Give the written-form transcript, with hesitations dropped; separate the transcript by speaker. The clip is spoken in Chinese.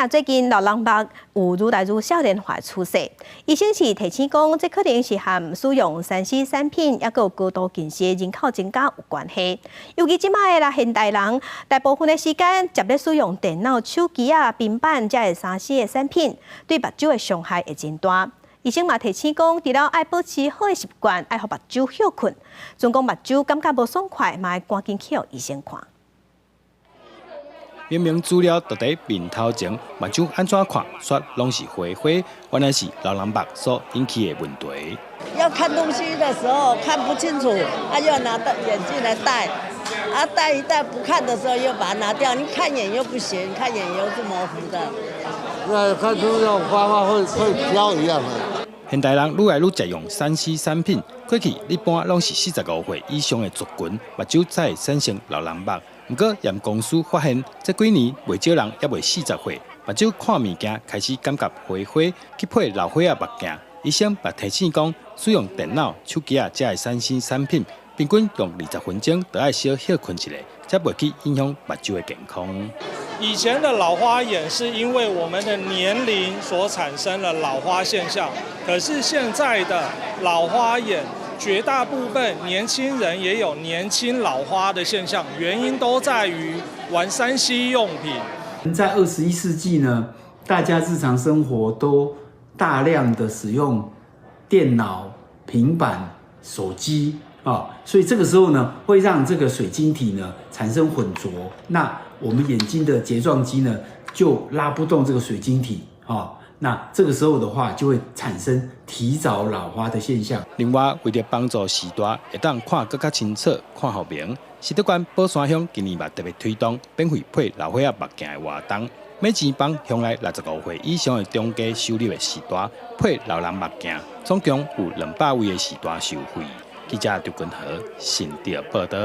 Speaker 1: 那最近老人目有愈来愈少年化趋势，医生是提醒讲，这可能是和使用3C 产品，也有高度近视的人口增加有关系。尤其即摆的现代人，大部分的时间接咧使用电脑、手机啊、平板这个3C 的产品，对目睭的伤害会真大。医生嘛提醒讲，除了爱保持好的习惯，爱互目睭休困，总讲目睭感觉无爽快，嘛要赶紧去互医生看。
Speaker 2: 明明资料就在面头前，目睭安怎看，煞拢是灰灰，原来是老人目所引起的问题。
Speaker 3: 要看东西的时候看不清楚，又拿到眼镜来戴，戴一戴不看的时候又把它拿掉，你看眼又不行，看眼又是模糊的。
Speaker 4: 那看出那种花花会飘一样的。
Speaker 2: 现代人愈来愈食用3C 产品，过去一般拢是45岁以上的族群，目睭才会产生老人目。不过，验公司发现，这几年袂少人也未40岁，目睭看物件开始感觉灰灰，去配老花眼目镜。医生也提醒讲，使用电脑、手机啊这类3C 产品，平均用20分钟就要小休困一下，才袂去影响目睭的健康。
Speaker 5: 以前的老花眼是因为我们的年龄所产生了老花现象，可是现在的老花眼，绝大部分年轻人也有年轻老花的现象，原因都在于玩3C 用品。
Speaker 6: 在21世纪呢，大家日常生活都大量的使用电脑、平板、手机所以这个时候呢，会让这个水晶体呢产生混浊，那我们眼睛的睫状肌呢就拉不动这个水晶体那这个时候的话，就会产生提早老花的现象。
Speaker 2: 另外，为了帮助视大，会当看更加清楚、看好明，视德馆宝山乡今年嘛特别推动免费配老花眼目镜的活动，每钱帮乡内65岁以上的中低收入的视大配老人目镜，总共有200位的视大受惠。记者刘君和新竹报道。